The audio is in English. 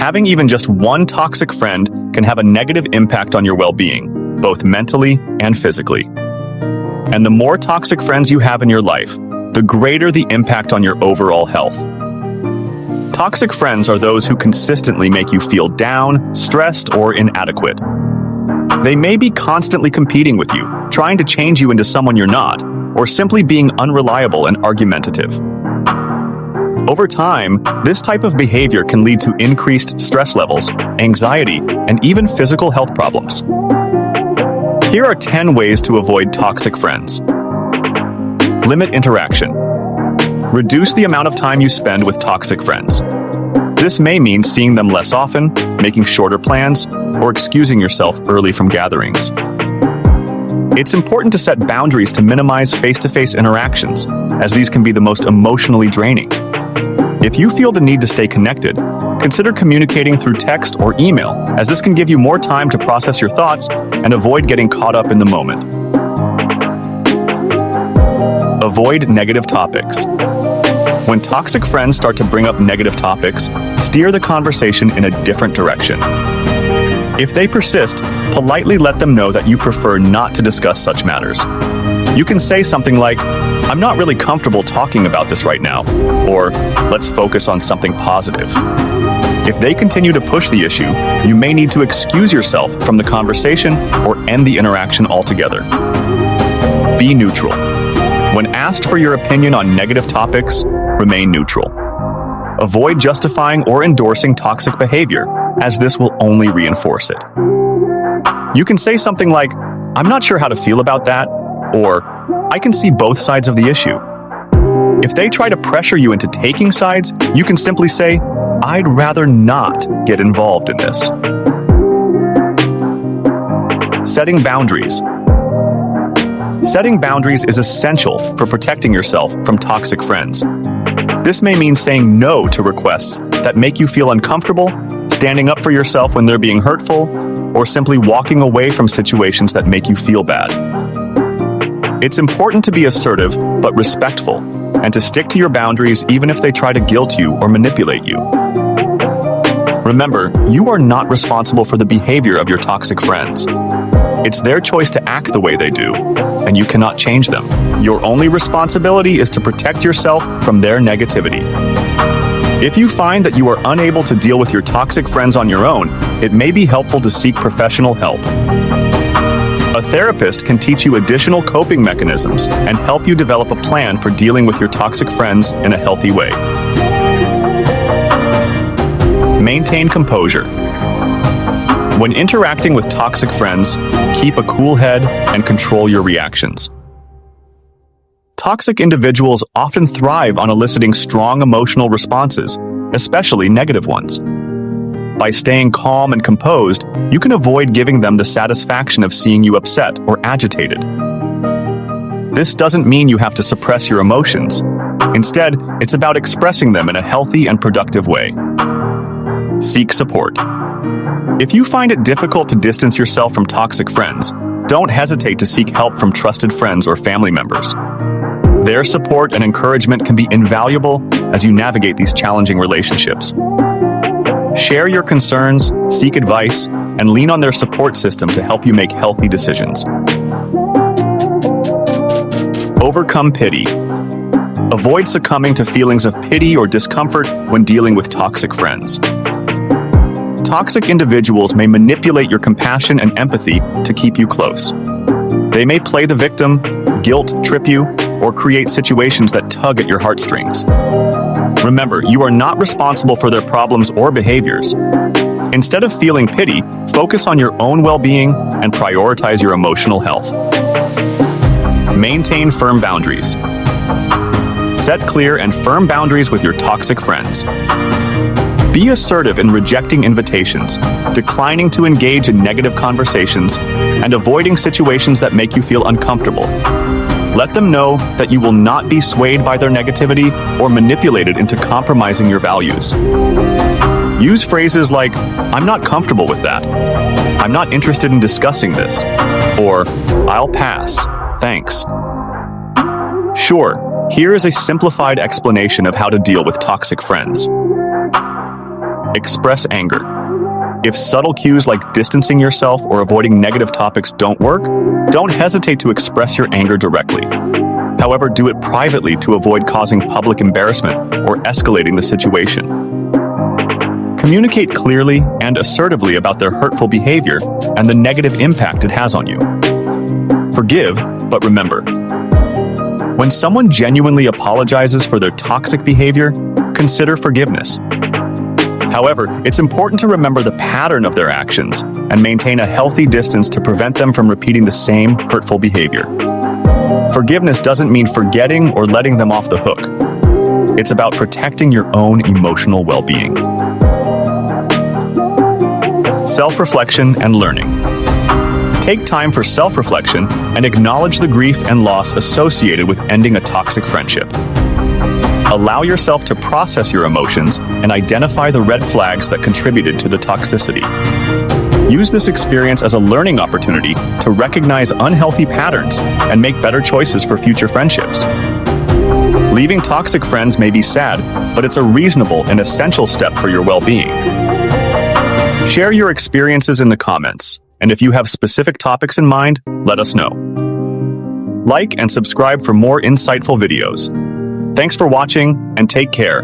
Having even just one toxic friend can have a negative impact on your well-being, both mentally and physically. And the more toxic friends you have in your life, the greater the impact on your overall health. Toxic friends are those who consistently make you feel down, stressed, or inadequate. They may be constantly competing with you, trying to change you into someone you're not, or simply being unreliable and argumentative. Over time, this type of behavior can lead to increased stress levels, anxiety, and even physical health problems. Here are 10 ways to avoid toxic friends. Limit interaction. Reduce the amount of time you spend with toxic friends. This may mean seeing them less often, making shorter plans, or excusing yourself early from gatherings. It's important to set boundaries to minimize face-to-face interactions, as these can be the most emotionally draining. If you feel the need to stay connected, consider communicating through text or email, as this can give you more time to process your thoughts and avoid getting caught up in the moment. Avoid negative topics. When toxic friends start to bring up negative topics, steer the conversation in a different direction. If they persist, politely let them know that you prefer not to discuss such matters. You can say something like, "I'm not really comfortable talking about this right now," or "Let's focus on something positive." If they continue to push the issue, you may need to excuse yourself from the conversation or end the interaction altogether. Be neutral. When asked for your opinion on negative topics, remain neutral. Avoid justifying or endorsing toxic behavior, as this will only reinforce it. You can say something like, "I'm not sure how to feel about that," or "I can see both sides of the issue." If they try to pressure you into taking sides, you can simply say, "I'd rather not get involved in this." Setting boundaries. Setting boundaries is essential for protecting yourself from toxic friends. This may mean saying no to requests that make you feel uncomfortable, standing up for yourself when they're being hurtful, or simply walking away from situations that make you feel bad. It's important to be assertive but respectful, and to stick to your boundaries even if they try to guilt you or manipulate you. Remember, you are not responsible for the behavior of your toxic friends. It's their choice to act the way they do, and you cannot change them. Your only responsibility is to protect yourself from their negativity. If you find that you are unable to deal with your toxic friends on your own, it may be helpful to seek professional help. A therapist can teach you additional coping mechanisms and help you develop a plan for dealing with your toxic friends in a healthy way. Maintain composure. When interacting with toxic friends, keep a cool head and control your reactions. Toxic individuals often thrive on eliciting strong emotional responses, especially negative ones. By staying calm and composed, you can avoid giving them the satisfaction of seeing you upset or agitated. This doesn't mean you have to suppress your emotions. Instead, it's about expressing them in a healthy and productive way. Seek support. If you find it difficult to distance yourself from toxic friends, don't hesitate to seek help from trusted friends or family members. Their support and encouragement can be invaluable as you navigate these challenging relationships. Share your concerns, seek advice, and lean on their support system to help you make healthy decisions. Overcome pity. Avoid succumbing to feelings of pity or discomfort when dealing with toxic friends. Toxic individuals may manipulate your compassion and empathy to keep you close. They may play the victim, guilt trip you, or create situations that tug at your heartstrings. Remember, you are not responsible for their problems or behaviors. Instead of feeling pity, focus on your own well-being and prioritize your emotional health. Maintain firm boundaries. Set clear and firm boundaries with your toxic friends. Be assertive in rejecting invitations, declining to engage in negative conversations, and avoiding situations that make you feel uncomfortable. Let them know that you will not be swayed by their negativity or manipulated into compromising your values. Use phrases like, "I'm not comfortable with that," "I'm not interested in discussing this," or "I'll pass, thanks." Sure, here is a simplified explanation of how to deal with toxic friends. Express anger. If subtle cues like distancing yourself or avoiding negative topics don't work, don't hesitate to express your anger directly. However, do it privately to avoid causing public embarrassment or escalating the situation. Communicate clearly and assertively about their hurtful behavior and the negative impact it has on you. Forgive, but remember, when someone genuinely apologizes for their toxic behavior, consider forgiveness. However, it's important to remember the pattern of their actions and maintain a healthy distance to prevent them from repeating the same hurtful behavior. Forgiveness doesn't mean forgetting or letting them off the hook. It's about protecting your own emotional well-being. Self-reflection and learning. Take time for self-reflection and acknowledge the grief and loss associated with ending a toxic friendship. Allow yourself to process your emotions and identify the red flags that contributed to the toxicity. Use this experience as a learning opportunity to recognize unhealthy patterns and make better choices for future friendships. Leaving toxic friends may be sad, but it's a reasonable and essential step for your well-being. Share your experiences in the comments, and if you have specific topics in mind, let us know. Like and subscribe for more insightful videos. Thanks for watching, and take care.